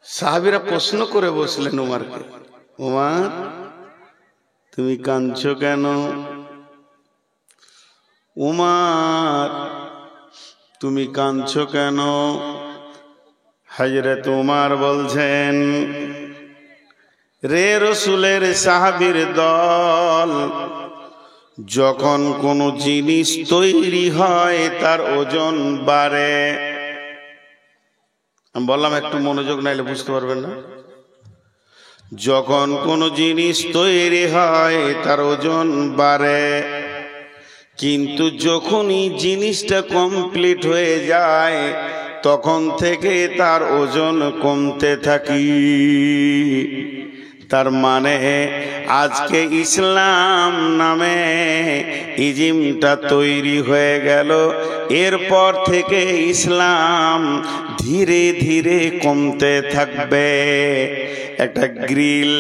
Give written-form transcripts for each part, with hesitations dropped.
সাহাবীরা প্রশ্ন করে বসলেন উমারকে, উমার তুমি কাঁদছো কেন? উমার তুমি কাঁদছো কেন? হযরত উমার বলছেন, রে রাসূলের সাহাবীর দল, যখন কোনো জিনিস তৈরি হয় তার ওজন বাড়ে। আমি বললাম একটু মনোযোগ নাইলে বুঝতে পারবেন না। যখন কোনো জিনিস তৈরি হয় তার ওজন বাড়ে, কিন্তু যখনই জিনিসটা কমপ্লিট হয়ে যায় তখন থেকে তার ওজন কমতে থাকে। তার মানে আজকে ইসলাম নামে ইজিমটা তৈরি হয়ে গেল, এরপর থেকে ইসলাম ধীরে ধীরে কমতে থাকবে। একটা গ্রিল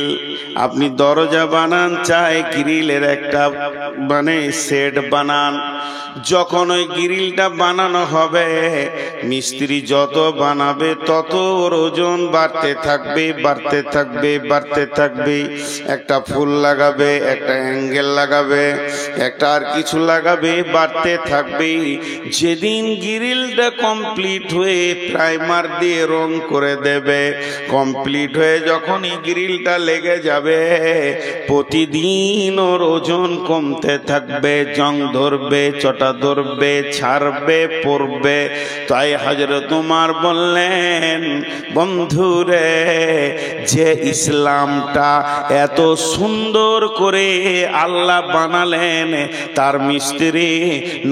আপনি দরজা বানান, চাই গ্রিলের একটা সেট বানান, যখন ওই গ্রিলটা বানানো হবে মিস্ত্রি যত বানাবে তত ওর ওজন বাড়তে থাকবে, বাড়তে থাকবে, বাড়তে থাকবে। একটা ফুল লাগাবে, একটা অ্যাঙ্গেল লাগাবে, একটা আর কিছু লাগাবে, বাড়তে থাকবে। যেদিন গ্রিলটা কমপ্লিট হয়ে প্রাইমার দিয়ে রং করে দেবে, কমপ্লিট হয়ে যখনই গ্রিলটা লেগে যাবে প্রতিদিন ওর ওজন কমতে থাকবে, জং ধরবে, চটা ধরবে, ছাড়বে, পড়বে। তাই হযরত উমর বললেন, বন্ধুরে, যে ইসলামটা এত সুন্দর করে আল্লাহ বানালেন তার মিস্ত্রি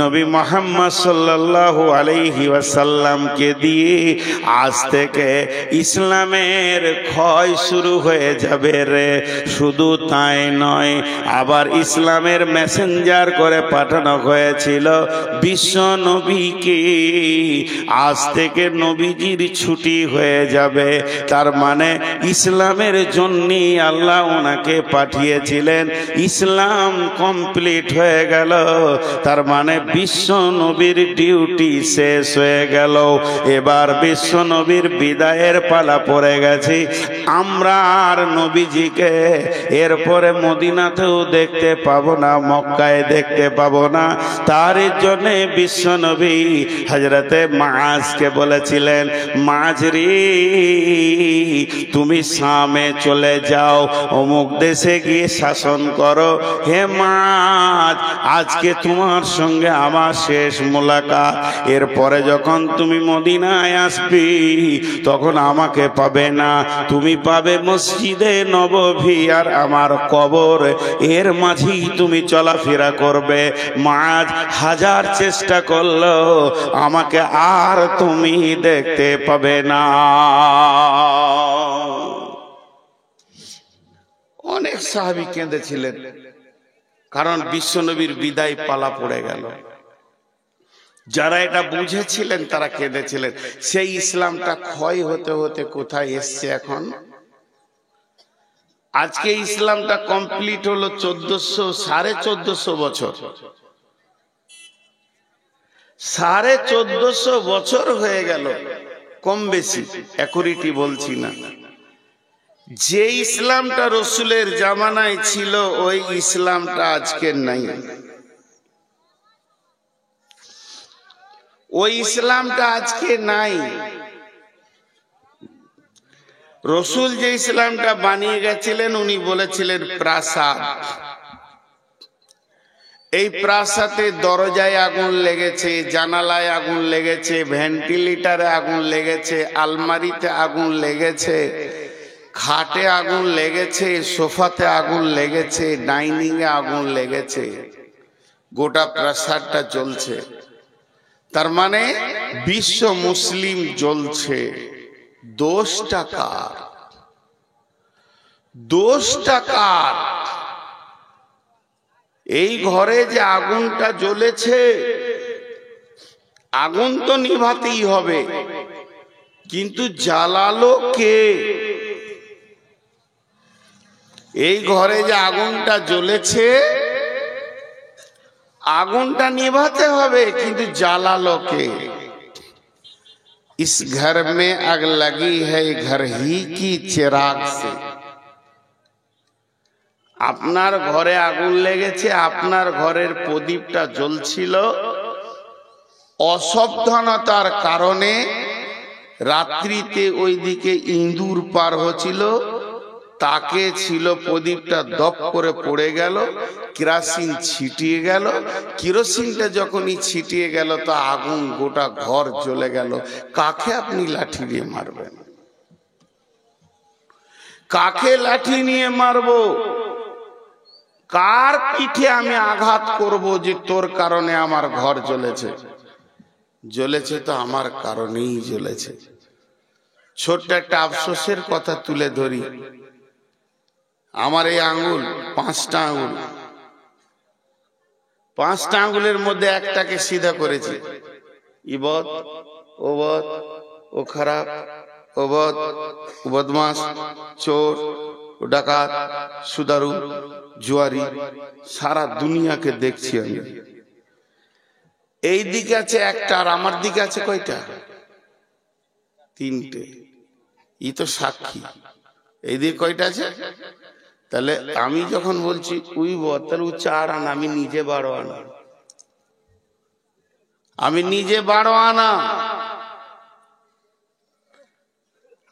নবী মুহাম্মদ সাল্লাল্লাহু আলাইহি ওয়াসাল্লামকে দিয়ে আজ থেকে ইসলামের ক্ষয় শুরু হয়ে যাবে রে। শুধু তাই নয়, আবার ইসলামের মেসেঞ্জার করে পাঠানো হয়েছিল বিশ্ব নবীকে। আজ থেকে নবীজির ছুটি হয়ে যাবে। তার মানে ইসলামের জন্যে আল্লাহ ওনাকে পাঠিয়েছিলেন। ইসলাম কমপ্লিট হয়ে গেল, তার মানে বিশ্ব নবীর ডিউটি শেষ হয়ে গেল। এবার বিশ্ব নবীর বিদায়ের পালা পড়ে গেছে। আমরা আর নবীজিকে এরপরে মদিনাতেও দেখতে পাবো না, মক্কায় দেখতে পাবো না। তার জন্য বিশ্ব নবী হযরতে মুআজকে বলেছিলেন, মুআজ রে, তুমি শামে চলে যাও, অমুক দেশে গিয়ে শাসন করো। হে মুআজ, আজকে তোমার সঙ্গে আমার শেষ মোলাকাত। এরপরে যখন তুমি মদিনায় আসবি তখন আমাকে পাবে না, তুমি পাবে মসজিদে নববী আর আমার কবর, এর মাঝেই তুমি চলাফেরা করবে। মুআজ হাজার চেষ্টা করলো আমাকে আর তুমি দেখতে পাবে না। অনেক সাহাবী কেঁদেছিলেন, কারণ বিশ্বনবীর বিদায় পালা পড়ে গেল। যারা এটা বুঝেছিলেন তারা কেঁদেছিলেন। সেই ইসলামটা ক্ষয় হতে হতে কোথায় এসছে এখন? আজকে ইসলামটা কমপ্লিট হলো 1450 বছর। 1450 বছর হয়ে গেল, কম বেশি অ্যাকুরেটি বলছি না। যে ইসলামটা রসুলের জামানায় ছিল ওই ইসলামটা আজকে নাই। ওই ইসলামটা আজকে নাই। রসুল যে ইসলামটা বানিয়ে গেছিলেন উনি বলেছিলেন প্রাসাদ। এই প্রাসাদে দরজায় আগুন লেগেছে, জানালায় আগুন লেগেছে, ভেন্টিলেটরে আগুন লেগেছে, আলমারিতে আগুন লেগেছে, খাটে আগুন লেগেছে, সোফাতে আগুন লেগেছে, ডাইনিং এ আগুন লেগেছে, গোটা প্রাসাদটা জ্বলছে। তার মানে বিশ্ব মুসলিম জ্বলছে। দোষটা কার? দোষটা কার? এই ঘরে যে আগুনটা জ্বলেছে, আগুন তো নিভাতেই হবে, কিন্তু জ্বালালো কে? এই ঘরে যে আগুনটা জ্বলেছে, আগুনটা নিভাতে হবে, কিন্তু জ্বালালো কে? इस घर में आग लगी है घर ही की चिराग से। আপনার ঘরে আগুন লেগেছে, আপনার ঘরের প্রদীপটা জ্বলছিল, অসাবধানতার কারণে রাত্রিতে ওইদিকে ইঁদুর পার হচ্ছিল, তাকে ছিল প্রদীপটা দপ করে পড়ে গেল, কেরোসিন ছিটিয়ে গেল। কেরোসিনটা যখনই ছিটিয়ে গেল তো আগুন গোটা ঘর জ্বলে গেল। কাকে আপনি লাঠি দিয়ে মারবেন? কাকে লাঠি নিয়ে মারবো? কার পিঠে আমি আঘাত করব যে তোর কারণে আমার ঘর জ্বলেছে? জ্বলেছে তো আমার কারণেই জ্বলেছে। ছোট্ট একটা আফসোসের কথা তুলে ধরি। আমার এই আঙ্গুল, 5টা আঙ্গুল, 5টা আঙ্গুলের মধ্যে একটাকে সিধা করেছি। ইবদ, ওবদ, ও খারাপ, ওবদ, ও বদমাস, চোর, ও ডাকাত, সুদারু, জুয়ারি, সারা দুনিয়াকে দেখছি আমি। এই দিকে আছে একটা, আর আমার দিকে আছে কয়টা? 3টে। ই তো সাক্ষী। এই দিকে কয়টা আছে? তাহলে আমি যখন বলছি উইব, তাহলে ও 4 আনা, আমি নিজে 12 আনা। আমি নিজে 12 আনা।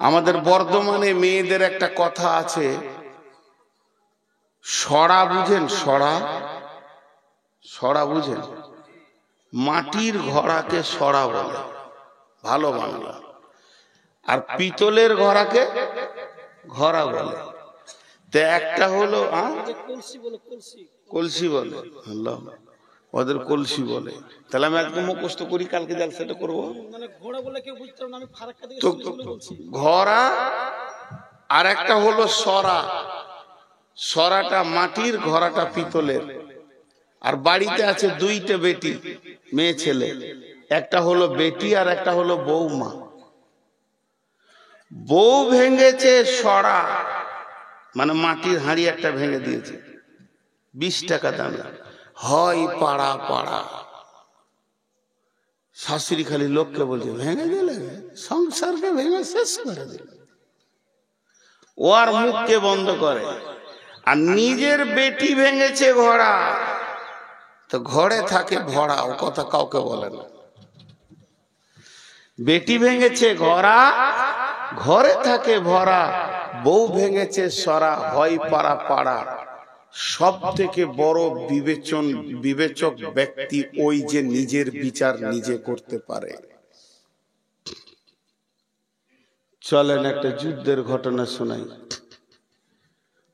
আমাদের বর্ধমানে মেয়েদের একটা কথা আছে, সরা বুঝেন? সরা, সরা বুঝেন? মাটির ঘড়াকে সরা বলে, ভালো বাংলা। আর পিতলের ঘড়াকে ঘড়া বলে। তো একটা হলো কলসি বলে, ওদের কলসি বলে। তাহলে আমি একদম মুখস্থ করি, কালকে জালসাটা করবো। ঘড়া আর একটা হলো সরা। সরাটা মাটির, ঘড়াটা পিতলের। আর বাড়িতে আছে 2টে বেটি, মেয়ে ছেলে। একটা হলো বেটি আর একটা হলো বৌমা। বউ ভেঙেছে সরা, মানে মাটির হাঁড়ি একটা ভেঙে দিয়েছে, 20 টাকা দাম। হয় পাড়া পাড়া। শাশুড়ি খালি লোককে বলছে, ভেঙে দিলে সংসারকে ভেঙে শেষ করে দিল। ও আর মুখকে বন্ধ করে। আর নিজের বেটি ভেঙেছে ঘোড়া, তো ঘরে থাকে ভরা, ও কথা কাউকে বলে না। বেটি ভেঙেছে ঘোড়া, ঘরে থাকে ভরা। বউ ভেঙেছে সরা, হয় পাড়া পাড়া। সব থেকে বড় বিবেচক ব্যক্তি ওই যে নিজের বিচার নিজে করতে পারে। চলেন একটা যুদ্ধের ঘটনা শোনাই।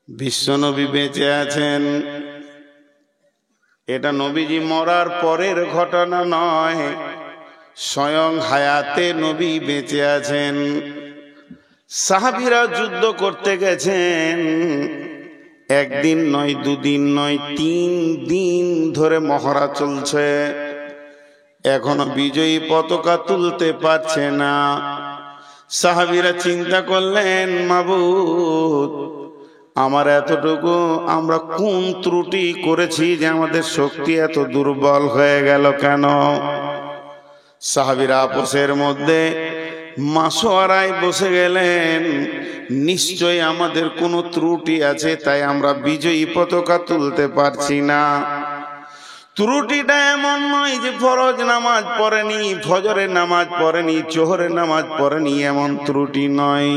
বিশ্বনবী বেঁচে আছেন, এটা নবীজি মরার পরের ঘটনা নয়, স্বয়ং হায়াতে নবী বেঁচে আছেন। সাহাবীরা যুদ্ধ করতে গেছেন, একদিন নয়, 2 দিন নয়, 3 দিন ধরে মহড়া চলছে। এখনো বিজয়ী পতাকা তুলতে পারছে না। সাহাবীরা চিন্তা করলেন, মাবুদ, আমার এতটুকু আমরা কোন ত্রুটি করেছি যে আমাদের শক্তি এত দুর্বল হয়ে গেল কেন? সাহাবীরা আপসের মধ্যে মাশওয়ারায় বসে গেলেন, নিশ্চয় আমাদের কোনো ত্রুটি আছে, তাই আমরা বিজয়ী পতাকা তুলতে পারছি না। ত্রুটিটা এমন নয় যে ফরজ নামাজ পড়েনি, ফজরের নামাজ পড়েনি, জোহরের নামাজ পড়েনি, এমন ত্রুটি নয়।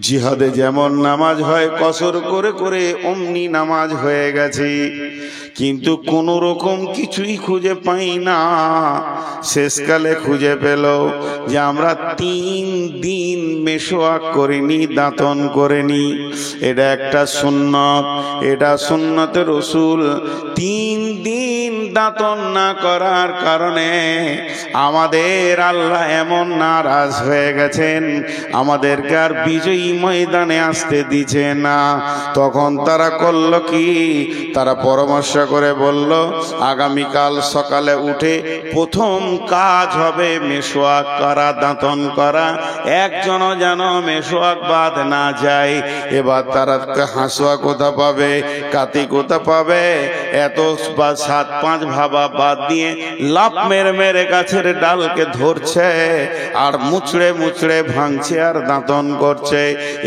জিহাদে যেমন নামাজ হয় কসর করে করে, অমনি নামাজ হয়ে গেছে, কিন্তু কোন রকম কিছুই খুঁজে পাই না। শেষকালে খুঁজে পেল যে আমরা 3 দিন মেশোয়াক করিনি, দাঁতন করিনি। এটা একটা সুন্নত, এটা সুন্নতে রাসূল। 3 দিন দাঁতন না করার কারণে আমাদের আল্লাহ এমন নারাজ হয়ে গেছেন, আমাদেরকে আর বিজয়ী ময়দানে আসতে দিছে না। তখন তারা করল কি? তারা পরামর্শ করে বলল, আগামীকাল সকালে উঠে প্রথম কাজ হবে মেশোয়াক করা, দাঁতন করা। একজনও যেন মেশোয়াক বাদ না যায়। এবার তারা হাসুয়া কোথা পাবে, কাতি কোথা পাবে? এত 7-5 ভাবা বাদ দিয়ে লাফ মেরে মেরে গাছের ডালকে ধরছে আর মুচড়ে মুচড়ে ভাঙছে আর দাঁতন করছে।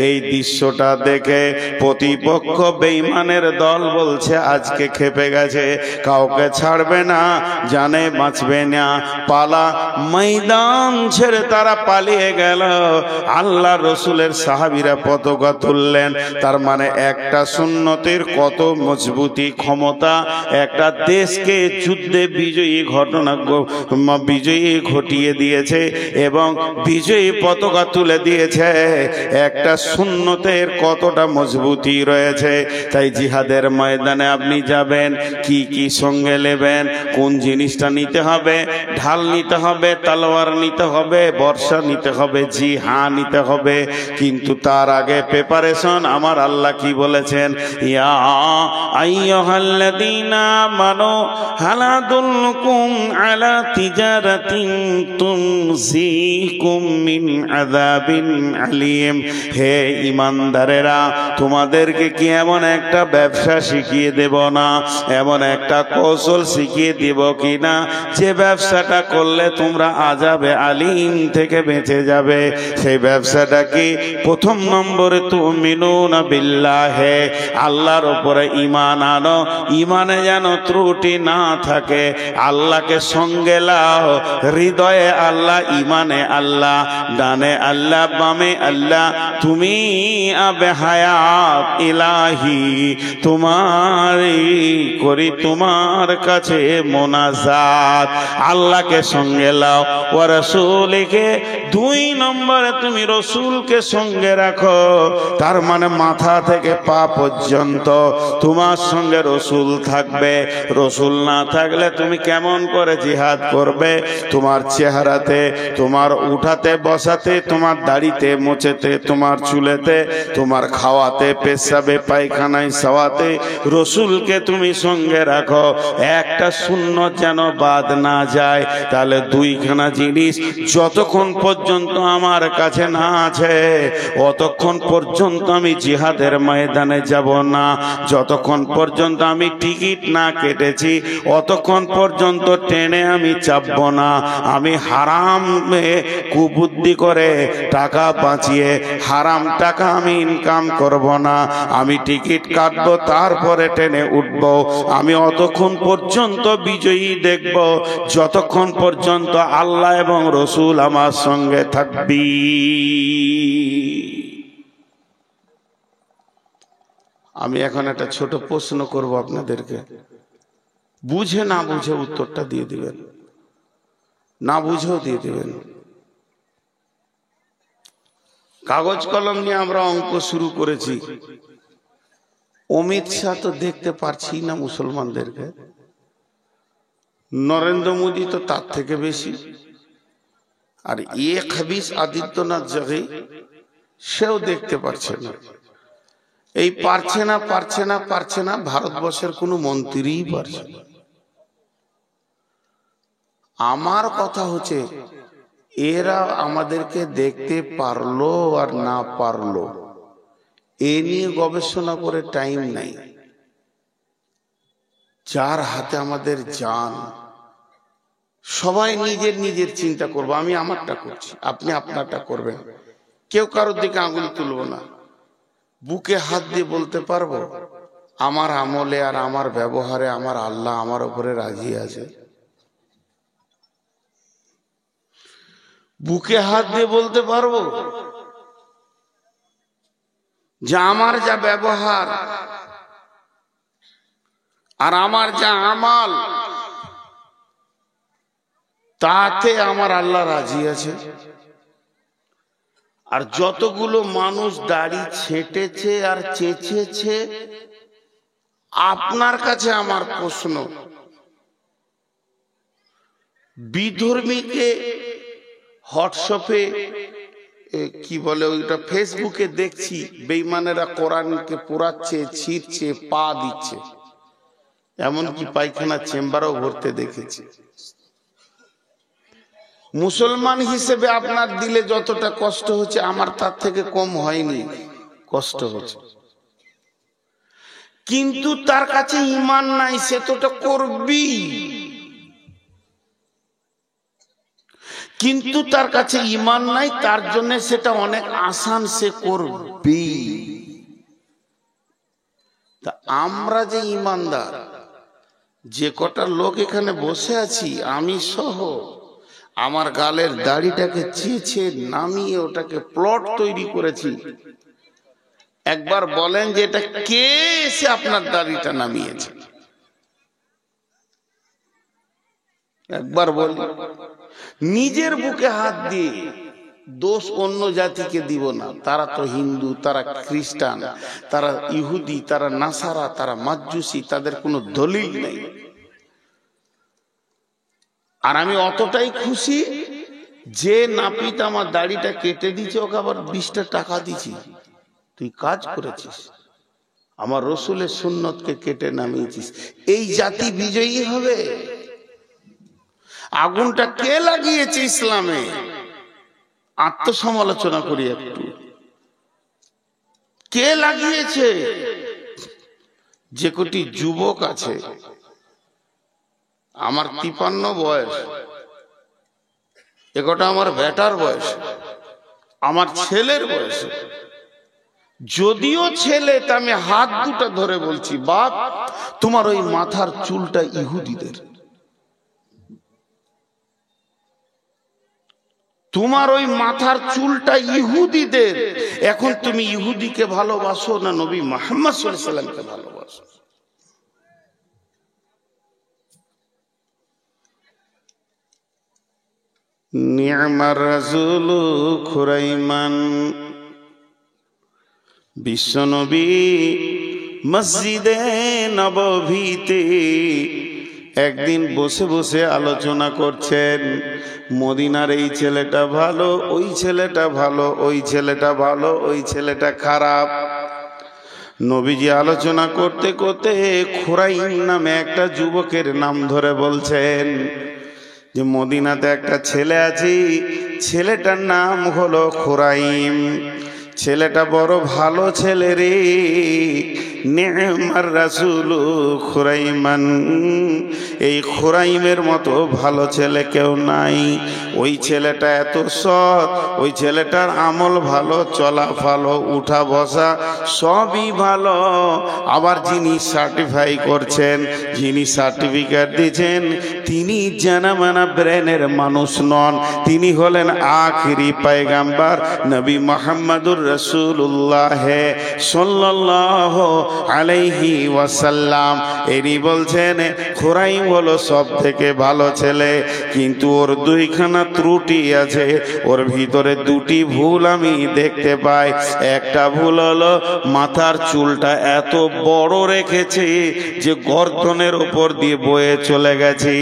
এই দৃশ্যটা দেখে প্রতিপক্ষ বেঈমানের দল বলছে আজকে খেপে গেছে, কাউকে ছাড়বে না, জানে বাঁচবে না। পালা ময়দান ছেড়ে তারা পালিয়ে গেল। আল্লাহ রসুলের সাহাবীরা পতাকা তুললেন। তার মানে একটা সুন্নতের কত মজবুতি ক্ষমতা, একটা দেশকে যুদ্ধে বিজয়ী বিজয়ী ঘটিয়ে দিয়েছে এবং বিজয়ী পতাকা তুলে দিয়েছে। একটা সুন্নতের কতটা মজবুতি রয়েছে। তাই জিহাদের ময়দানে আপনি যাবেন, কি কি সঙ্গে নেবেন, কোন জিনিসটা নিতে হবে? ঢাল নিতে হবে, তলোয়ার নিতে হবে, বর্ষা নিতে হবে, জি হ্যাঁ নিতে হবে। কিন্তু তার আগে প্রিপারেশন আমার আল্লাহ কি বলেছেন? ইয়া আইয়ুহাল্লাযীনা আমানু হাল আদুল্লুকুম আলা তিজারাতিন তুনজিকুম মিন আযাবিন আলীম। হে ঈমানদারেরা, তোমাদেরকে কি এমন একটা ব্যবসা শিখিয়ে দেব না, এমন একটা কৌশল শিখিয়ে দিব কিনা যে ব্যবসাটা করলে তোমরা আযাবে আলীম থেকে বেঁচে যাবে? সেই ব্যবসাটা কি? প্রথম নম্বরে তুমিনুনা বিল্লাহি, আল্লাহর উপরে ঈমান আনো। ঈমানে যেন ত্রুটি না থাকে। আল্লাহকে সঙ্গে লাও, হৃদয়ে আল্লাহ, ঈমানে আল্লাহ, ডানে আল্লাহ, বামে আল্লাহ। তুমি আবে হায়াত ইলাহি, তোমারই করি তোমার কাছে মোনাজাত। আল্লাহকে সঙ্গে লাও। ওয়া রাসূলিকে, দুই নম্বরে তুমি রসুলকে সঙ্গে রাখো। তার মানে মাথা থেকে পা পর্যন্ত তোমার সঙ্গে রসুল থাকবে। রসুল না থাকলে তুমি কেমন করে জিহাদ করবে? তোমার চেহারাতে, তোমার উঠাতে বসাতে, তোমার দাড়িতে মোচেতে, তোমার চুলেতে, তোমার খাওয়াতে, পেশাবে, পায়খানায়, সাওয়াতে রসুলকে তুমি সঙ্গে রাখো। একটা সুন্নত যেন বাদ না যায়। তাহলে দুইখানা জিনিস যতক্ষণ পর্যন্ত আমার কাছে না আছে অতক্ষণ পর্যন্ত আমি জিহাদের ময়দানে যাব না। যতক্ষণ পর্যন্ত আমি টিকিট না কেটেছি অতক্ষণ পর্যন্ত ট্রেনে আমি চাপব না। আমি হারাম কুবুদ্ধি করে টাকা বাঁচিয়ে হারাম টাকা আমি ইনকাম করব না। আমি টিকিট কাটবো, তারপরে ট্রেনে উঠব। আমি অতক্ষণ পর্যন্ত বিজয়ী দেখব যতক্ষণ পর্যন্ত আল্লাহ এবং রসুল আমার সঙ্গে থাকবি। আমি এখন একটা ছোট প্রশ্ন করব আপনাদেরকে, বুঝে না বুঝে উত্তরটা দিয়ে দিবেন, না বুঝেও দিয়ে দিবেন। কাগজ কলম নিয়ে আমরা অঙ্ক শুরু করেছি। অমিত শাহ তো দেখতে পারছি না মুসলমানদেরকে, নরেন্দ্র মোদী তো তার থেকে বেশি, আর খাবিস আদিত্যনাথ জগি সেও দেখতে পারছে না। এই পারছে না পারছে না পারছে না, ভারতবর্ষের কোনো মন্ত্রীই পারছে না। আমার কথা হচ্ছে এরা আমাদেরকে দেখতে পারলো আর না পারলো এ নিয়ে গবেষণা করে টাইম নাই। যার হাতে আমাদের জান, সবাই নিজের নিজের চিন্তা করবো। আমি আমারটা করছি, আপনি আপনারটা করবেন। কেউ কারোর দিকে আঙুল তুলবো না। বুকে হাত দিয়ে বলতে পারবো আমার আমলে আর আমার ব্যবহারে আমার আল্লাহ আমার উপরে রাজি আছে। বুকে হাত দিয়ে বলতে পারবো যে আমার যা ব্যবহার আর আমার যা আমাল তাতে আমার আল্লাহ রাজি আছে। আর যতগুলো মানুষ দাড়ি ছেটেছে আর চেঁচেছে, আপনার কাছে আমার প্রশ্ন, বিধর্মীকে হোয়াটসঅ্যাপে কি বলে ওইটা ফেসবুকে দেখছি বেঈমানেরা কোরআনকে পোড়াচ্ছে, ছিঁড়ছে, পা দিচ্ছে, এমনকি পায়খানা চেম্বারও ভরতে দেখেছি। মুসলমান হিসেবে আপনার দিলে যতটা কষ্ট হচ্ছে আমার তার থেকে কম হয়নি, কষ্ট হচ্ছে। কিন্তু তার কাছে ঈমান নাই, সে তো ওটা করবি। কিন্তু তার কাছে ঈমান নাই, তার জন্য সেটা অনেক আসান, সে করবি। তা আমরা যে ঈমানদার, যে কটা লোক এখানে বসে আছি, আমি সহ, আমার গালের দাড়িটাকে চেঁচে নামিয়ে ওটাকে প্লট তৈরি করেছি। একবার বলেন যে এটা কে এসে আপনার দাড়িটা নামিয়েছে? একবার বলি। নিজের বুকে হাত দিয়ে দোষ অন্য জাতিকে দিব না। তারা তো হিন্দু, তারা খ্রিস্টান, তারা ইহুদি, তারা নাসারা, তারা মাজুসি, তাদের কোনো দলিল নেই। আর আমি অতটাই খুশি যে নাপিত আমার দাড়িটা কেটে দিয়েছে, ওকে আবার 20টা টাকা দিছি। তুই কাজ করেছিস, আমার রসুলের সুন্নতকে কেটে নামিয়েছিস। এই জাতি বিজয়ী হবে। আগুনটা কে লাগিয়েছে ইসলামে? আত্মসমালোচনা করি একটু। কে লাগিয়েছে? যে কোটি যুবক আছে, আমার 53 বয়স, একটা আমার বেটার বয়স, আমার ছেলের বয়স। যদিও ছেলে, তা আমি হাত দুটো ধরে বলছি, বাপ তোমার ওই মাথার চুলটা ইহুদিদের, তোমার ওই মাথার চুলটা ইহুদিদের। এখন তুমি ইহুদিকে ভালোবাসো না নবী মুহাম্মদ সাল্লাল্লাহু আলাইহি ওয়াসাল্লামকে ভালোবাসো? নি'মার রাসূলু খুরাইমান। বিশ্বনবী মসজিদে নববীতে একদিন বসে বসে আলোচনা করছেন, মদিনার এই ছেলেটা ভালো, ওই ছেলেটা ভালো, ওই ছেলেটা ভালো, ওই ছেলেটা খারাপ। নবীজি আলোচনা করতে করতে খুরাইম নামে একটা যুবকের নাম ধরে বলছেন যে মদিনাতে একটা ছেলে আছে, ছেলেটার নাম হলো খুরাইম। ছেলেটা বড় ভালো ছেলে রে। নি'মার রাসূলু খুরাইমান। এই খুরাইমের মতো ভালো ছেলে কেউ নাই। ওই ছেলেটা এত সৎ, ওই ছেলেটার আমল ভালো, চলা ভালো, উঠা বসা সবই ভালো। আবার যিনি সার্টিফাই করছেন, যিনি সার্টিফিকেট দিচ্ছেন, তিনি জানামানা ব্রেনের মানুষ নন, তিনি হলেন আখিরি পয়গাম্বার নবী মুহাম্মদুর রাসূলুল্লাহ সাল্লাল্লাহু আলাইহি ওয়াসাল্লাম। এনি বলছেন খুরাইম হলো সব থেকে ভালো ছেলে, কিন্তু ওর দুইখানা ত্রুটি আছে, ওর ভিতরে দুটি ভুল আমি দেখতে পাই। একটা ভুল হলো মাথার চুলটা এত বড় রেখেছে যে গর্দনের উপর দিয়ে বয়ে চলে গেছে।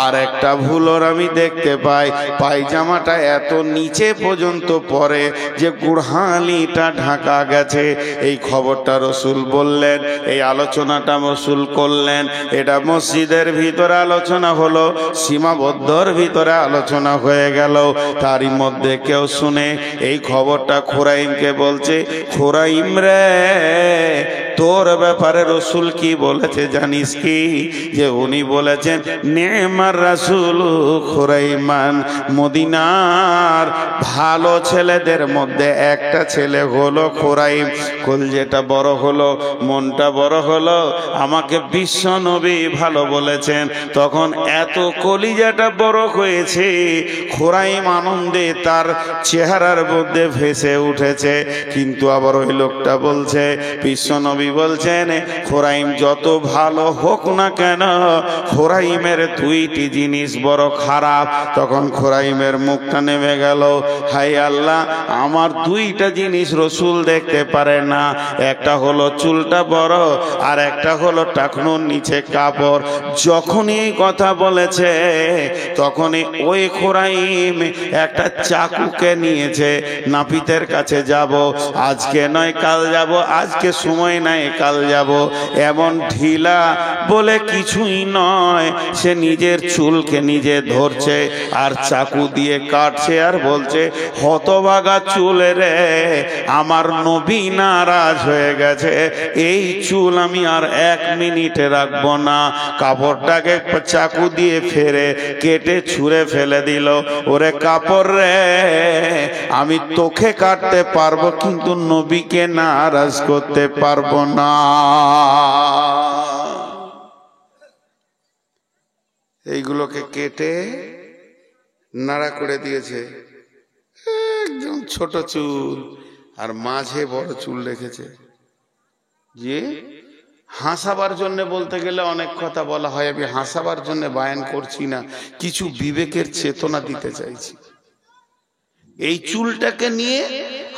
আর একটা ভুল ওর আমি দেখতে পাই, পায়জামাটা এত নিচে পর্যন্ত পরে যে গুড়হালিটা ঢাকা গেছে। এই খবরটা রসুল বললেন, এই আলোচনাটা রসুল করলেন। এটা মসজিদের ভিতরে আলোচনা হলো, সীমাবদ্ধর ভিতরে আলোচনা হয়ে গেল। তারই মধ্যে কেউ শুনে এই খবরটা খুরাইমকে বলছে, খুরাইম রে, তোর ব্যাপারে রসুল কি বলেছে জানিস কি? যে উনি বলেছেন নি'মার রাসূলু খুরাইমান। মদিনার ভালো ছেলেদের মধ্যে একটা ছেলে হলো খুরাইম। কলজেটা বড় হলো, মনটা বড় হলো, আমাকে বিশ্ব নবী ভালো বলেছেন। তখন এত কলিজাটা বড় হয়েছে, খুরাইম আনন্দে তার চেহারার মধ্যে ভেসে উঠেছে। কিন্তু আবার ওই লোকটা বলছে, বিশ্ব নবী বলছেন খুরাইম যত ভালো হোক না কেন, খুরাইমের দুইটি জিনিস বড় খারাপ। তখন খুরাইমের মুখটা নেমে গেল, হায় আল্লাহ, আমার দুইটা জিনিস রসুল দেখতে পারে না। একটা হলো চুলটা বড়, আর একটা হলো টাকনুর নিচে কাপড়। যখনই এই কথা বলেছে, তখনই ওই খুরাইম একটা চাকুকে নিয়েছে, নাপিতের কাছে যাব, আজকে নয় কাল যাব, আজকে সময় নাই, আগামীকাল যাব, এমন ঢিলা বলে কিছুই নয়। সে নিজের চুলকে নিজে ধরছে আর চাকু দিয়ে কাটছে আর বলছে, হতভাগা চুল রে, আমার নবী নারাজ হয়ে গেছে, এই চুল আমি আর 1 মিনিটে রাখবো না। কাপড়টাকে চাকু দিয়ে ফেরে কেটে ছুঁড়ে ফেলে দিল। ওরে কাপড় রে, আমি তোকে কাটতে পারবো কিন্তু নবীকে নারাজ করতে পারবো না। এইগুলোকে কেটে নাড়া করে দিয়েছে, একদম ছোট চুল আর মাঝে বড় চুল রেখেছে। যে হাসাবার জন্য বলতে গেলে অনেক কথা বলা হয়, আমি হাসাবার জন্য বায়ান করছি না, কিছু বিবেকের চেতনা দিতে চাইছি। এই চুলটাকে নিয়ে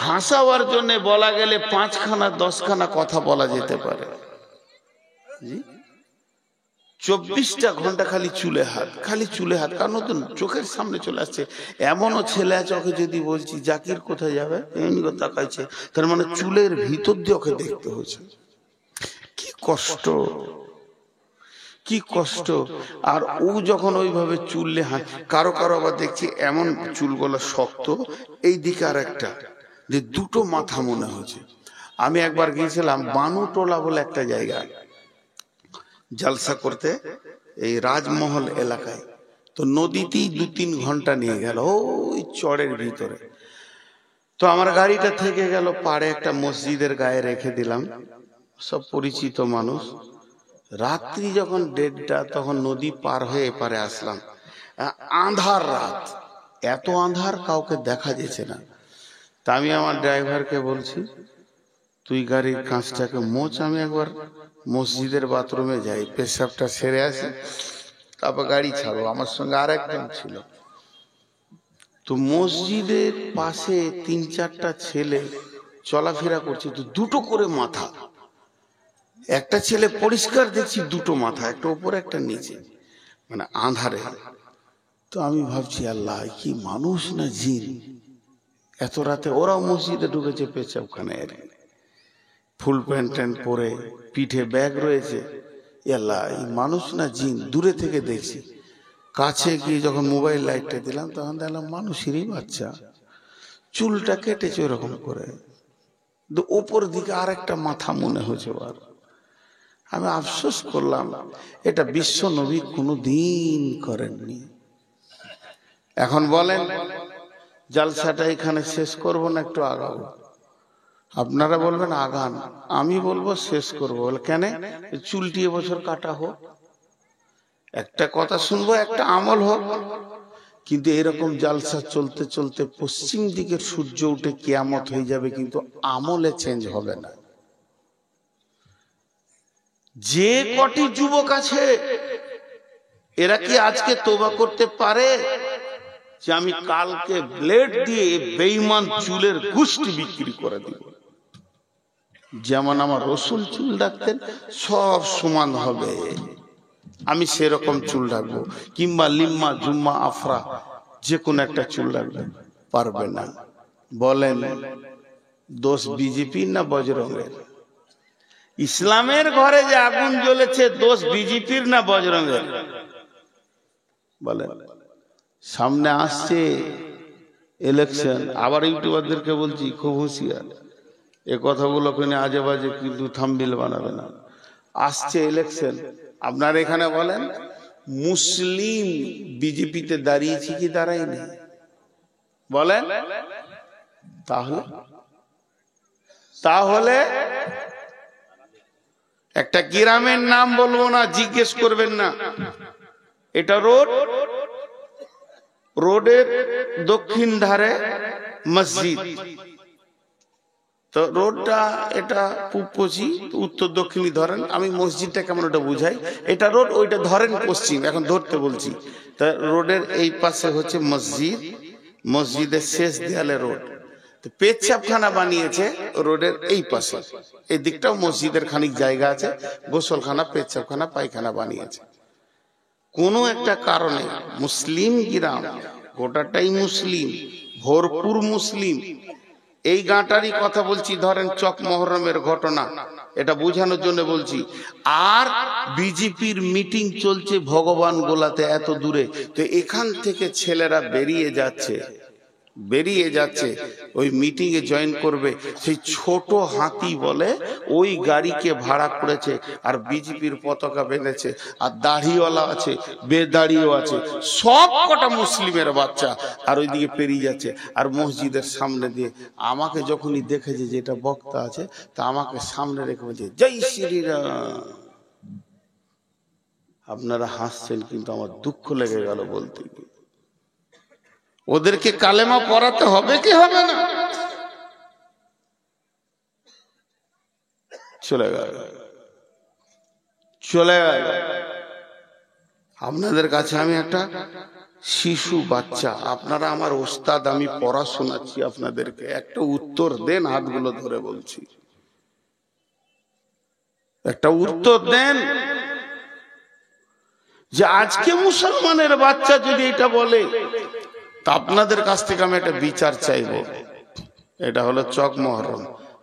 হাসাবার জন্য বলা গেলে 5খানা 10খানা কথা বলা যেতে পারে। 24টা ঘন্টা খালি চুলে হাত, খালি চুলে হাত, কারণ তো চোখের সামনে চলে আসছে। এমনও ছেলে আছে, ওকে যদি বলছি জাকির কোথায় যাবে, এমনি তাকাইছে, তার মানে চুলের ভিতর দিয়ে ওকে দেখতে হচ্ছে। কি কষ্ট, কি কষ্ট। আর ও যখন ওইভাবে চুললে হাত, কারো কারো আবার দেখছি এমন চুলগুলো শক্ত, এই দিকে আর একটা, যে দুটো মাথা মনে হচ্ছে। আমি একবার গিয়েছিলাম বানুটোলা বলে একটা জায়গায় জলসা করতে, এই রাজমহল এলাকায়। তো নদীতেই 2-3 ঘন্টা নিয়ে গেল ওই চড়ের ভিতরে। তো আমার গাড়িটা থেকে গেল পাড়ে একটা মসজিদের গায়ে রেখে দিলাম, সব পরিচিত মানুষ। রাত্রি যখন 1:30, তখন নদী পার হয়ে এপারে আসলাম। আঁধার রাত, এত আঁধার কাউকে দেখা যেছে না। তা আমি আমার ড্রাইভারকে বলছি, তুই গাড়ির কাঁচটাকে মোচ, আমি একবার মসজিদের বাথরুমে যাই, পেশাবটা সেরে আসি, তারপর গাড়ি ছাড়ো। আমার সঙ্গে আর একজন ছিল। তো মসজিদের পাশে 3-4টা ছেলে চলাফেরা করছে, তো দুটো করে মাথা। একটা ছেলে পরিষ্কার দেখছি দুটো মাথা, একটা উপরে একটা নিচে, মানে আঁধারে। তো আমি ভাবছি, আল্লাহ, কি মানুষ না জিন, এত রাতে ওরাও মসজিদে ঢুকেছে পেশাবখানায়, ফুল প্যান্ট ট্যান্ট পরে, পিঠে ব্যাগ রয়েছে। আল্লাহ, এই মানুষ না জিন? দূরে থেকে দেখছি, কাছে গিয়ে যখন মোবাইল লাইটটা দিলাম, তখন দেখলাম মানুষেরই বাচ্চা, চুলটা কেটেছে ওরকম করে, ওপর দিকে আর একটা মাথা মনে হয়েছে। আমি আফসোস করলাম, এটা বিশ্ব নবী কোনোদিন করেননি। এখন বলেন, জালসাটা এখানে শেষ করব না একটু আগাবো? আপনারা বলবেন আগান, আমি বলবো শেষ করবো। বলে কেন? চুলটি এবছর কাটা হোক, একটা কথা শুনবো, একটা আমল হোক। কিন্তু এরকম জালসা চলতে চলতে পশ্চিম দিকের সূর্য উঠে কিয়ামত হয়ে যাবে, কিন্তু আমলে চেঞ্জ হবে না। যে কটি যুবক আছে, এরা কি আজকে তওবা করতে পারে যে আমি কালকে ব্লেড দিয়ে বেঈমান চুলের গোষ্ঠী বিক্রি করে দিব? যেমন আমার রসুল চুল রাখতেন, সব সমান হবে, আমি সেরকম চুল রাখবো। কিংবা লিম্মা, জুম্মা, আফরা, যে কোনো একটা চুল রাখবে, পারবে না। বলেন, দোষ বিজেপির না বজরঙ্গের? ইসলামের ঘরে যে আগুন জ্বলেছে, দোষ বিজেপির না বজরঙ্গের? বলেন। সামনে আসছে ইলেকশন, আবার ইউটিউবারদেরকে বলছি খুব হুঁশিয়ার, এ কথাগুলো কিনে আজে বাজে কিন্তু থাম্বনেল বানাবে না। আসছে ইলেকশন, আপনার এখানে বলেন, মুসলিম বিজেপিতে দাঁড়িয়েছে কি দাঁড়ায়নি? বলেন। তাহলে একটা গ্রামের নাম বলবো না, জিজ্ঞেস করবেন না। এটা রোড, রোডের দক্ষিণ ধারে মসজিদ। তো রোডটা এটা পূর্বপশ্চিম, উত্তর দক্ষিণী ধরেন। আমি মসজিদটা কেমন ওটা বুঝাই, এটা রোড, ওইটা ধরেন পশ্চিম, এখন ধরতে বলছি। তা রোডের এই পাশে হচ্ছে মসজিদ, মসজিদের শেষ দেয়ালে রোড। তো পেচ্ছাপখানা বানিয়েছে রোডের এই পাশে, এই দিকটাও মসজিদের খানিক জায়গা আছে, গোসলখানা, পেচ্ছাপখানা, পায়খানা বানিয়েছে। কোনো একটা কারণে মুসলিম গ্রাম, গোটাটাই মুসলিম, ভরপুর মুসলিম। এই গাঁটারই কথা বলছি, ধরেন চক মহরমের ঘটনা, এটা বোঝানোর জন্য বলছি। আর বিজেপির মিটিং চলছে ভগবান গোলাতে এত দূরে, তো এখান থেকে ছেলেরা বেরিয়ে যাচ্ছে ওই মিটিং এ জয়েন করবে। সেই ছোট হাতি বলে ওই গাড়িকে ভাড়া করেছে, আর বিজেপির পতাকা বেঁধেছে, আর দাড়িওয়ালা আছে, বেদাড়িও আছে, সব কটা মুসলিমের বাচ্চা, আর ওইদিকে পেরিয়ে যাচ্ছে। আর মসজিদের সামনে দিয়ে আমাকে যখনই দেখেছে যেটা বক্তা আছে, তা আমাকে সামনে রেখে বলছে জয় শ্রীরাম। আপনারা হাসছেন, কিন্তু আমার দুঃখ লেগে গেল বলতে। ওদেরকে কালেমা পড়াতে হবে কি হবে না? চলে গেল। আপনাদের কাছে আমি একটা শিশু বাচ্চা, আপনারা আমার ওস্তাদ, আমি পড়া শোনাচ্ছি আপনাদেরকে, একটা উত্তর দেন, হাতগুলো ধরে বলছি, একটা উত্তর দেন যে আজকে মুসলমানের বাচ্চা যদি এটা বলে, তা আপনাদের কাছ থেকে আমি একটা বিচার চাইব। এটা হলো চক মহরম,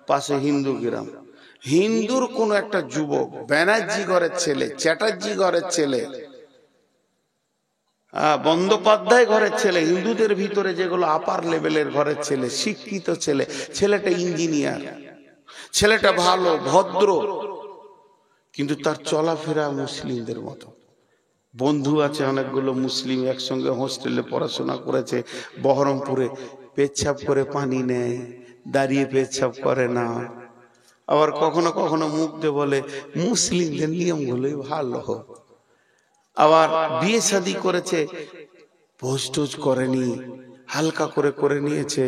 পাশে হিন্দু গ্রাম। হিন্দুর কোন একটা যুবক, ব্যানার্জি ঘরের ছেলে, চ্যাটার্জি ঘরের ছেলে, বন্দ্যোপাধ্যায় ঘরের ছেলে, হিন্দুদের ভিতরে যেগুলো আপার লেভেলের ঘরের ছেলে, শিক্ষিত ছেলে, ছেলেটা ইঞ্জিনিয়ার, ছেলেটা ভালো ভদ্র, কিন্তু তার চলাফেরা মুসলিমদের মতো। বন্ধু আছে অনেকগুলো মুসলিম, একসঙ্গে হোস্টেলে পড়াশোনা করেছে, বহরমপুরে পেচ্ছাপ করে পানি নেয়, দাঁড়িয়ে পেচ্ছাপ করে না। আবার কখনো কখনো মুখ দিয়ে বলে মুসলিমদের নিয়মগুলোই ভালো হোক। আবার বিয়ে শাদী করেছে, ভোজ টোজ করেনি, হালকা করে নিয়েছে।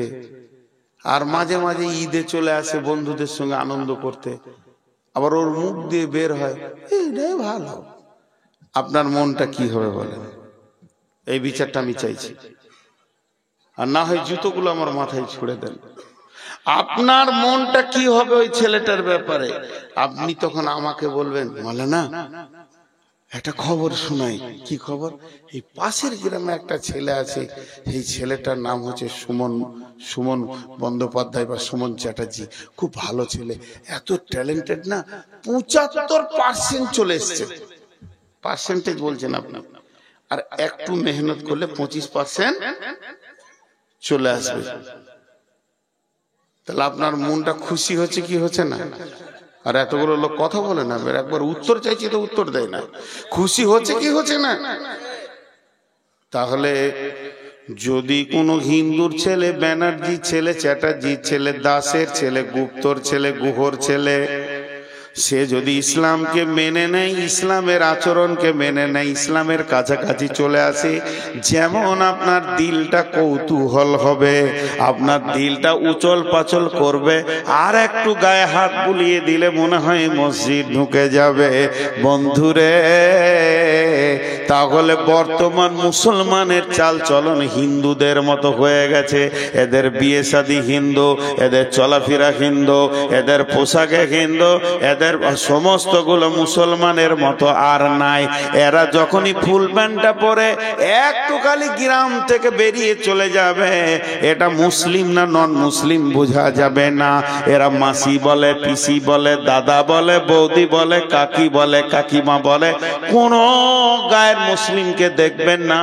আর মাঝে মাঝে ঈদে চলে আসে বন্ধুদের সঙ্গে আনন্দ করতে, আবার ওর মুখ দিয়ে বের হয় এইটাই ভালো। আপনার মনটা কি হবে বলেন? এই বিচারটা আমি চাইছি। আর না হয় জুতোগুলো আমার মাথায় ছুড়ে দেন। আপনার মনটা কি হবে ওই ছেলেটার ব্যাপারে? আপনি তখন আমাকে বলবেন, মাওলানা একটা খবর শোনাই। কি খবর? এই পাশের গ্রামে একটা ছেলে আছে, এই ছেলেটার নাম হচ্ছে সুমন বন্দ্যোপাধ্যায় বা সুমন চ্যাটার্জি, খুব ভালো ছেলে, এত ট্যালেন্টেড না, 75% চলে এসছে। পার্সেন্টেজ বলছেন আপনি, আর একটু মেহনত করলে 25% চলে আসবে। তাহলে আপনার মনটা খুশি হচ্ছে কি হচ্ছে না? আর এতগুলো লোক কথা বলে না, একবার উত্তর চাইছি তো উত্তর দেয় না। খুশি হচ্ছে কি হচ্ছে না? তাহলে যদি কোনো হিন্দুর ছেলে, ব্যানার্জি ছেলে, চ্যাটার্জি ছেলে, দাসের ছেলে, গুপ্তর ছেলে, গুহর ছেলে, সে যদি ইসলামকে মেনে নেয়, ইসলামের আচরণকে মেনে নেয়, ইসলামের কাছাকাছি চলে আসে, যেমন আপনার দিলটা কৌতূহল হবে, আপনার দিলটা উচল পাচল করবে, আর একটু গায়ে হাত বুলিয়ে দিলে মনে হয় মসজিদ ঢুকে যাবে। বন্ধুরে, তাহলে বর্তমান মুসলমানের চাল চলন হিন্দুদের মতো হয়ে গেছে। এদের বিয়ে শাদী হিন্দু, এদের চলাফেরা হিন্দু, এদের পোশাকে হিন্দু, এদের সমস্তগুলো মুসলমানের মতো আর নাই। এরা যখনই ফুল প্যান্টটা পরে একটু খালি গ্রাম থেকে বেরিয়ে চলে যাবে, এটা মুসলিম না নন মুসলিম বোঝা যাবে না। এরা মাসি বলে, পিসি বলে, দাদা বলে, বৌদি বলে, কাকি বলে, কাকিমা বলে, কোন গায়ের মুসলিমকে দেখবেন না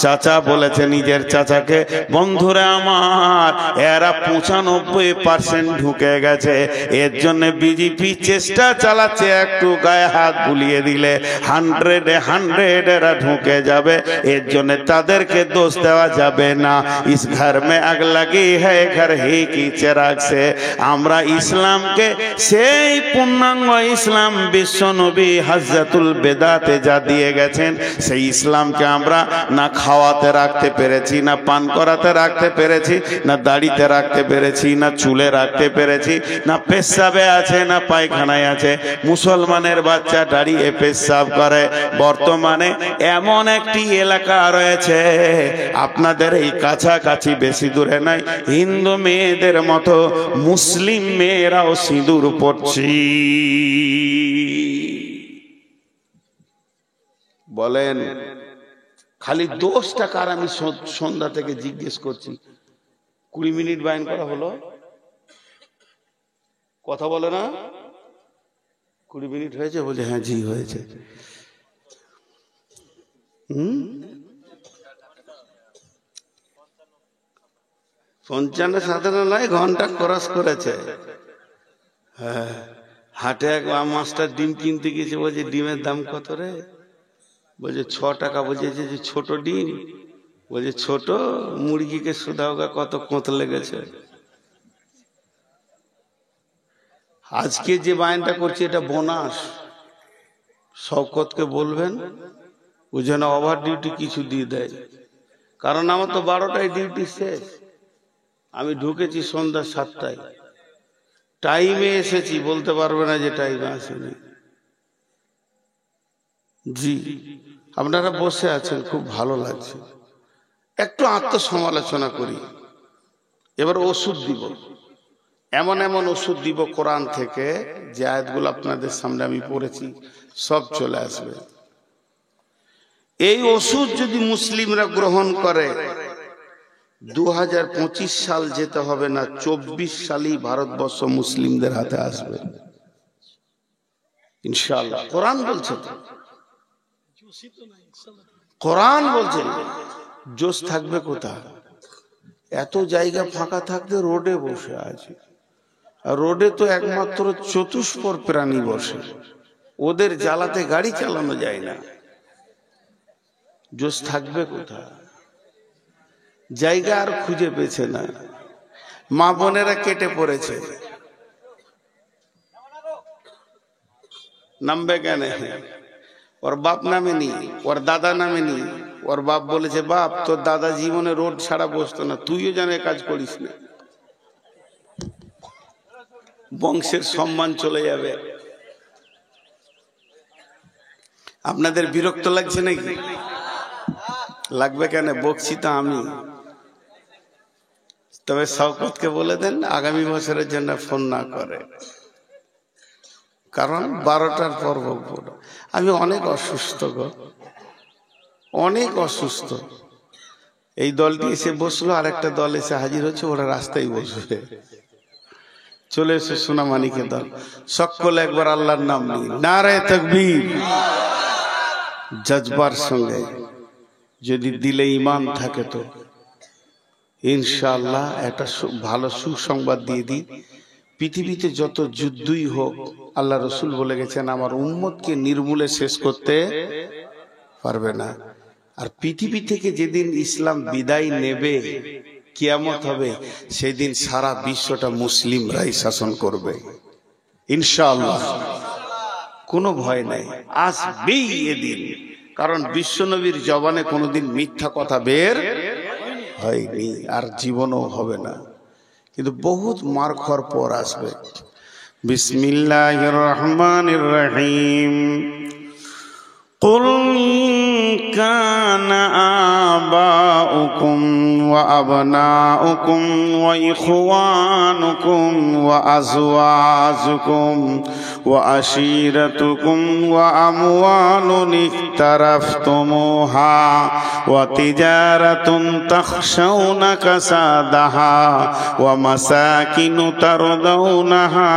চাচা বলেছে নিজের চাচাকে। বন্ধুরা আমার, এরা 95% ঢুকে গেছে। এর জন্য বিজেপি চেষ্টা চালাচ্ছে, একটু গায়ে হাত বুলিয়ে দিলে 100 এরা ঢুকে যাবে। এর জন্য তাদেরকে দোষ দেওয়া যাবে না। ইস ঘর মে আগ লাগি হ্যায় ঘর হি কি চিরাগ সে। আমরা ইসলামকে, সেই পূর্ণাঙ্গ ইসলাম বিশ্ব নবী হযরতুল বেদাতে যা দিয়ে গেছেন, সেই ইসলামকে আমরা না খাওয়াতে রাখতে পেরেছি, না পান করাতে রাখতে পেরেছি, না দাড়িতে রাখতে পেরেছি, না চুলে রাখতে পেরেছি, না পেশাবে আছে, না পায়খানায় আছে। মুসলমানের বাচ্চা দাঁড়িয়ে পেশাব করে। বর্তমানে এমন একটি এলাকা রয়েছে আপনাদের এই কাছাকাছি, বেশি দূরে নাই, হিন্দু মেয়েদের মতো মুসলিম মেয়েরাও সিঁদুর পরছি। বলেন খালি দোষটা কার? আমি সন্ধ্যা থেকে জিজ্ঞেস করছি। 20 মিনিট বায়ান করা হলো, কথা বলে না? 20 মিনিট হয়েছে? বলছে হ্যাঁ জি হয়েছে। 55 নয়, ঘন্টা ক্রস করেছে। হ্যাঁ, হাটে এক মাস্টার ডিম কিনতে গেছে, বলছে ডিমের দাম কত রে? বলছে 6 টাকা। বলছে যে ছোট ডিম? বলছে ছোট, মুরগিকে শুধাওগা কত কোঁত লেগেছে। আজকে যে বায়নটা করছে এটা বোনাস। শওকতকে বলবেন ও যেন ওভার ডিউটি কিছু দিয়ে দেয়, কারণ আমার তো 12টায় ডিউটি শেষ। আমি ঢুকেছি সন্ধ্যা 7টায়, টাইমে এসেছি, বলতে পারবে না যে টাইমে আসেনি। জি, আপনারা বসে আছেন, খুব ভালো লাগছে। একটু আত্মসমালোচনা করি। এবার ওষুধ দিব, এমন এমন ওষুধ দিব কোরআন থেকে, যে আয়াতগুলো আপনাদের সামনে আমি পড়েছি সব চলে আসবে। এই ওষুধ যদি মুসলিমরা গ্রহণ করে, 2025 সাল যেতে হবে না, 24 সালেই ভারতবর্ষ মুসলিমদের হাতে আসবে ইনশাআল্লাহ। কোরআন বলছে তো, কোরআন বলছে। জোশ থাকবে কোথায়? এত জায়গা ফাঁকা থাকতে রোডে বসে আছে, আর রোডে তো একমাত্র চতুষ্পদ প্রাণী বসে, ওদের জ্বালাতে গাড়ি চালানো যায় না। জোশ থাকবে কোথায়? জায়গা আর খুঁজে পেয়েছে না। মা বোনেরা কেটে পড়েছে, নামবে কেন? ওর বাপ নামে নি, ওর দাদা নামে নি। ওর বাপ বলেছে, বাপ তোর দাদা জীবনে রোড ছাড়া বসতো না, তুইও যেন কাজ করিস না, বংশের সম্মান চলে যাবে। আপনাদের বিরক্ত লাগছে নাকি? লাগবে কেন? বকছি তো আমি। তবে শওকতকে বলে দেন আগামী বছরের জন্য ফোন না করে, কারণ 12টার পর বকবো। আমি অনেক অসুস্থ গো, অনেক অসুস্থ। এই দলটি এসে বসলো, আরেকটা দল এসে হাজির হচ্ছে, ওরা রাস্তায় বসবে। চলে এসে সোনামানিকের দল। সকলে একবার আল্লাহর নাম নিই, নারে তাকবীর। জজবার সঙ্গে যদি দিলে ঈমান থাকে তো ইনশাআল্লাহ একটা ভালো সুসংবাদ দিয়ে দিই। পৃথিবীতে যত যুদ্ধই হোক, আল্লাহ রসুল বলে গেছেন আমার উম্মতকে নির্মূলে শেষ করতে পারবে না। আর পৃথিবী থেকে যেদিন ইসলাম বিদায় নেবে, কিয়ামত হবে, সেদিন সারা বিশ্বটা মুসলিমরাই শাসন করবে ইনশাআল্লাহ। কোনো ভয় নাই, আসবেই এদিন। কারণ বিশ্বনবীর জবানে কোনোদিন মিথ্যা কথা বের হয়নি, আর জীবনও হবে না। কিন্তু বহুত মার খাওয়ার পর আসবে। বিসমিল্লাহির রহমানির রহিম। قل كان آباؤكم وأبناؤكم وإخوانكم وأزواجكم وعشيرتكم وأموال اقترفتموها وتجارة تخشون كسادها ومساكن ترضونها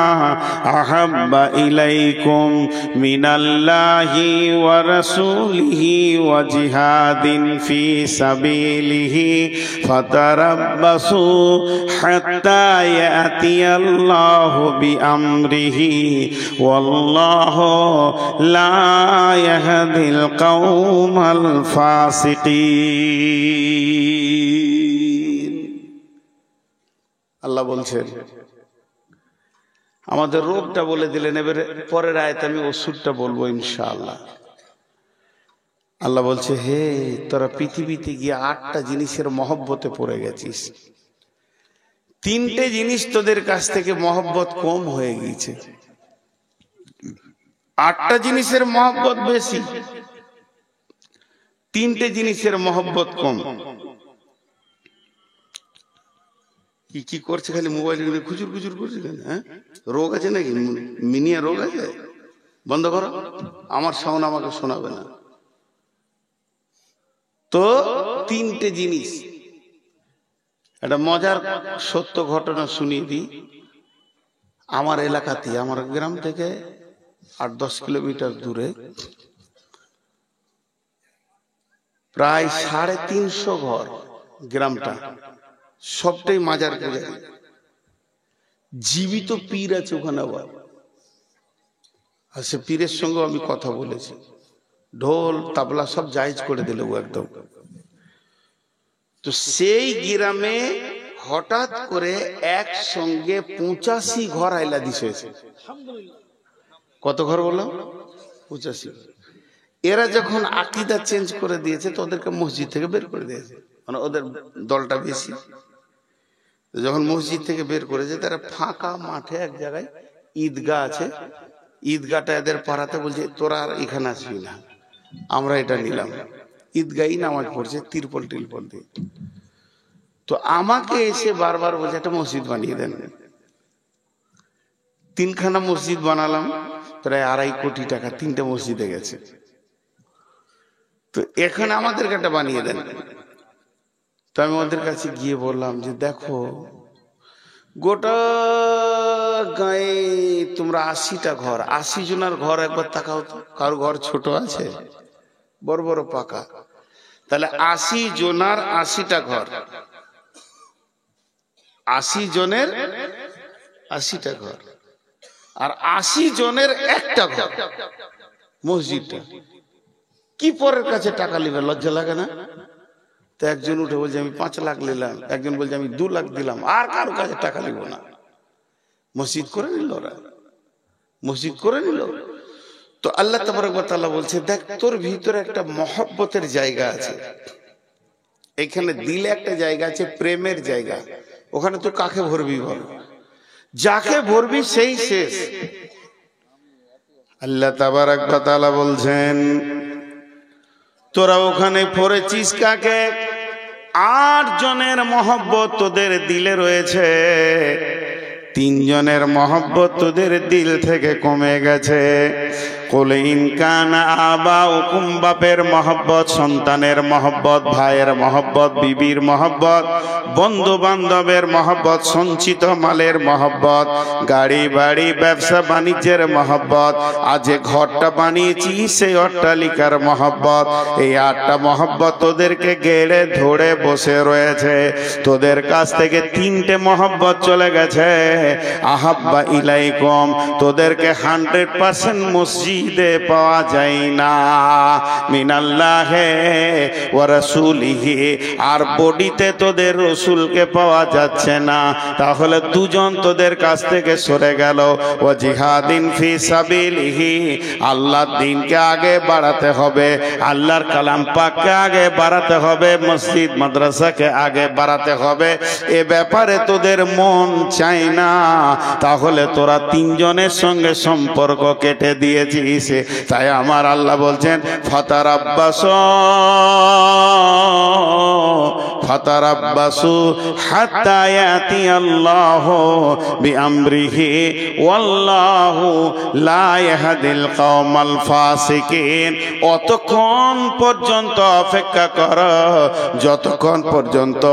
أحب إليكم من الله ورسوله وجهاد في سبيله فتربصوا حتى يأتي الله بأمره والله لا يهدي القوم الفاسقين। আল্লাহ বলছেন, আমাদের রোগটা বলে দিলেন, এবারে পরের আয়াতে আমি ওষুধটা বলবো ইনশাআল্লাহ। আল্লাহ বলছে, হে তোরা পৃথিবীতে গিয়ে 8টা জিনিসের মহব্বতে পড়ে গেছিস। 3টে জিনিস তোদের কাছ থেকে মহব্বত কম হয়ে গেছে, 8টা জিনিসের মহব্বত বেশি, 3টে জিনিসের মহব্বত কম। কি করছে? খালি মোবাইল খুচুর খুচুর করছে কেন? হ্যাঁ, রোগ আছে নাকি? মিনিয়া রোগ আছে? বন্ধ করো, আমার সাউন্ড আমাকে শোনাবে না। তো 3টে জিনিস। একটা মজার সত্য ঘটনা শুনিয়ে দিই। আমার এলাকাতে, আমার গ্রাম থেকে 8-10 কিলোমিটার দূরে প্রায় 350 ঘর, গ্রামটা সবটাই মাজার পূজারী। জীবিত পীর আছে ওখানে আবার, আর সে পীরের সঙ্গে আমি কথা বলেছি, ঢোল তাবলা সব জায়েজ করে দিল একদম। তো সেই গ্রামে হঠাৎ করে একসঙ্গে 85 ঘর আইলা দিস হয়েছে। কত ঘর বললাম? 85। এরা যখন আকীদা চেঞ্জ করে দিয়েছে তো ওদেরকে মসজিদ থেকে বের করে দিয়েছে, মানে ওদের দলটা বেশি। যখন মসজিদ থেকে বের করেছে তারা ফাঁকা মাঠে এক জায়গায় ঈদগাহ আছে, ঈদগাহটা এদের পাড়াতে বলছে তোরা আর এখানে আসবি না, আমরা এটা নিলাম। ঈদগাহই নামাজ পড়ছে তিরপল টিরপল দিয়ে। তো আমাকে এসে বারবার বলছে একটা মসজিদ বানিয়ে দেন। 3খানা মসজিদ বানালাম, প্রায় 2.5 কোটি টাকা 3টে মসজিদে গেছে। তো এখন আমাদেরকে একটা বানিয়ে দেন। তো আমি ওদের কাছে গিয়ে বললাম যে দেখো গোটা গায়ে তোমরা 80টা ঘর, 80 জনের ঘর একবার তাকাও তো, কারো ঘর ছোট আছে? বড় বড় পাকা। তাহলে 80 জনের 80টা ঘর, 80 জনের 80টা ঘর, আর 80 জনের একটা ঘর মসজিদটা। কি পরের কাছে টাকা নিবে? লজ্জা লাগে না? তো একজন উঠে বলছে আমি 5 লাখ নিলাম, একজন বলছে আমি 2 লাখ দিলাম, আর কারো কাছে টাকা নিব না। মসজিদ করে নিল ওরা, মসজিদ করে নিল। তো আল্লাহ তাবারক ওয়া তাআলা বলছে দেখ তোর ভিতরে একটা মহব্বতের জায়গা আছে, এখানে দিলে একটা জায়গা আছে, প্রেমের জায়গা। ওখানে তুই কাকে ভরবি বল? যাকে ভরবি সেই শেষ। আল্লাহ তাবারক ওয়া তাআলা বলছেন তোরা ওখানে পড়েছিস কাকে? 8 জনের মহব্বত তোদের দিলে রয়েছে, 3 জনের মহব্বত তোদের দিল থেকে কমে গেছে। কুল ইন কানা আবাউকুম, বাপের মহব্বত, সন্তানের মহব্বত, ভাইয়ের মহব্বত, বিবির মহব্বত, বন্ধু বান্ধবের মহব্বত, সঞ্চিত মালের মহব্বত, গাড়ি বাড়ি ব্যবসা বাণিজ্যের মহব্বত, আজ ঘরটা বানিয়েছি সেই অট্টালিকার মহব্বত, এই 8টা মহব্বত তোদেরকে গেড়ে ধরে বসে রয়েছে। তোদের কাছ থেকে 3টে মহব্বত চলে গেছে। আহাব্বা ইলাইকুম, তোদেরকে 100% মসজিদে পাওয়া যায় না, মিনাল্লাহে ওয়া রাসূলিহি, আর বডিতে তোদের রসুলকে পাওয়া যাচ্ছে না। তাহলে 2 জন তোদের কাছ থেকে সরে গেল। ও জিহাদিন ফি সাবিলিহি, আল্লাহর দ্বীনকে আগে বাড়াতে হবে, আল্লাহর কালাম পাককে আগে বাড়াতে হবে, মসজিদ মাদ্রাসাকে আগে বাড়াতে হবে। এ ব্যাপারে তোদের মন চায় না, তাহলে তোরা 3 জনের সঙ্গে সম্পর্ক কেটে দিয়েছিস। তাই আমার আল্লাহ বলছেন ফাতারাব্বাসু হাত্তা ইয়াতি আল্লাহু বিআমরিহি ওয়াল্লাহু লা ইয়াহদিল কওমাল ফাসিকিন। অতক্ষণ পর্যন্ত অপেক্ষা কর যতক্ষণ পর্যন্ত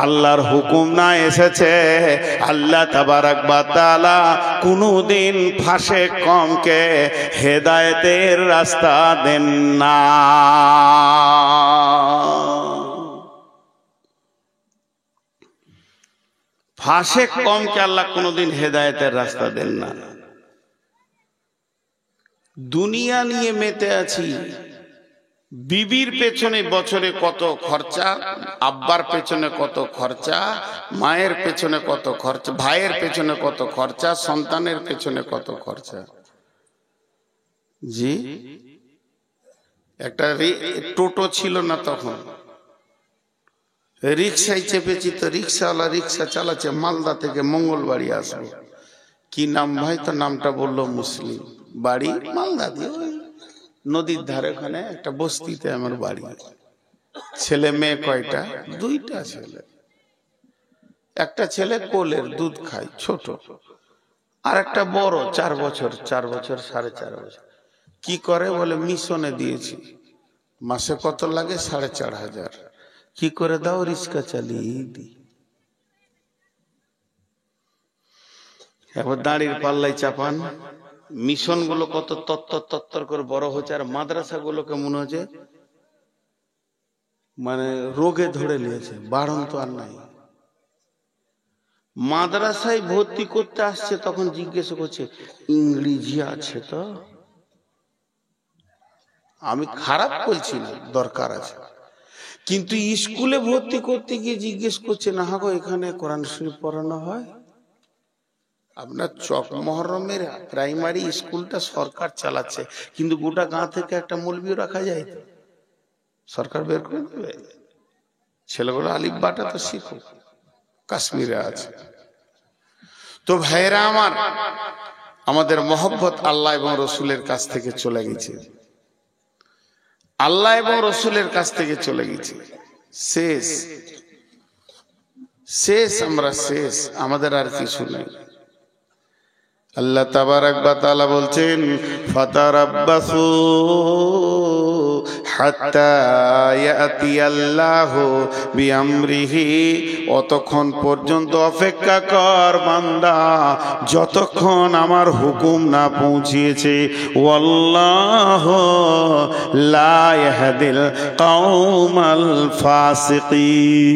আল্লাহর হুকুম না এসেছে। আল্লাহ তাবারক ওয়া তাআলা কোনদিন ফাসেক কওমকে হেদায়েতের রাস্তা দেন না। ফাসেক কওমকে আল্লাহ কোনদিন হেদায়েতের রাস্তা দেন না। দুনিয়া নিয়ে মেতে আছি, বিবির পেছনে বছরে কত খরচা, আব্বার পেছনে কত খরচা, মায়ের পেছনে কত খরচা, ভাইয়ের পেছনে কত খরচা, সন্তানের পেছনে কত খরচা। জি, একটা টোটো ছিল না তখন, রিক্সায় চেপেছি, তো রিক্সাওয়ালা রিক্সা চালাচ্ছে মালদা থেকে মঙ্গলবাড়ি আসবে। কি নাম ভাই? তো নামটা বললো মুসলিম, বাড়ি মালদা দিয়ে, নদীর ধারে ওখানে একটা বস্তিতে আমার বাড়ি। ছেলে মেয়ে কয়টা? 2টা ছেলে। একটা ছেলে কোলের দুধ খায় ছোট, আর একটা বড় 4 বছর 4.5 বছর। কি করে বলে মিশনে দিয়েছি, মাসে কত লাগে? 4,500। কি করে দাও? রিক্সা চালিয়ে দিই। এবার দাঁড়ির পাল্লাই চাপান, মিশন গুলো কত তত্তর করে বড় হচ্ছে, আর মাদ্রাসা গুলোকে মনে হচ্ছে মানে রোগে ধরে নিয়েছে, বাড়ন তো আর নাই। মাদ্রাসায় ভর্তি করতে আসছে তখন জিজ্ঞেস করছে ইংরেজি আছে তো? আমি খারাপ বলছি না, দরকার আছে, কিন্তু স্কুলে ভর্তি করতে গিয়ে জিজ্ঞেস করছে না গো এখানে কোরআন শরীফ পড়ানো হয়? আপনার চক মহরমের প্রাইমারি স্কুলটা সরকার চালাচ্ছে, কিন্তু গোটা গাঁ থেকে একটা মৌলবীও রাখা যায় তো? সরকার বের করে দেবে? ছেলেগুলো আলিফ বাটা তো শিখো, কাশ্মীরে আছে। তো ভাইরা আমার, আমাদের মহব্বত আল্লাহ এবং রসুলের কাছ থেকে চলে গেছে, আল্লাহ এবং রসুলের কাছ থেকে চলে গেছে, শেষ শেষ, আমরা শেষ, আমাদের আর কিছু নেই। আল্লাহ তাবারাক ওয়া তাআলা বলছেন ফাতারাব্বাসু হাত্তা ইয়াতিয়াল্লাহু বিআমরিহি, অতক্ষণ পর্যন্ত অপেক্ষা কর বান্দা যতক্ষণ আমার হুকুম না পৌঁছিয়েছে। ওয়াল্লাহু লা ইয়াহদিল কওমাল ফাসিকিন।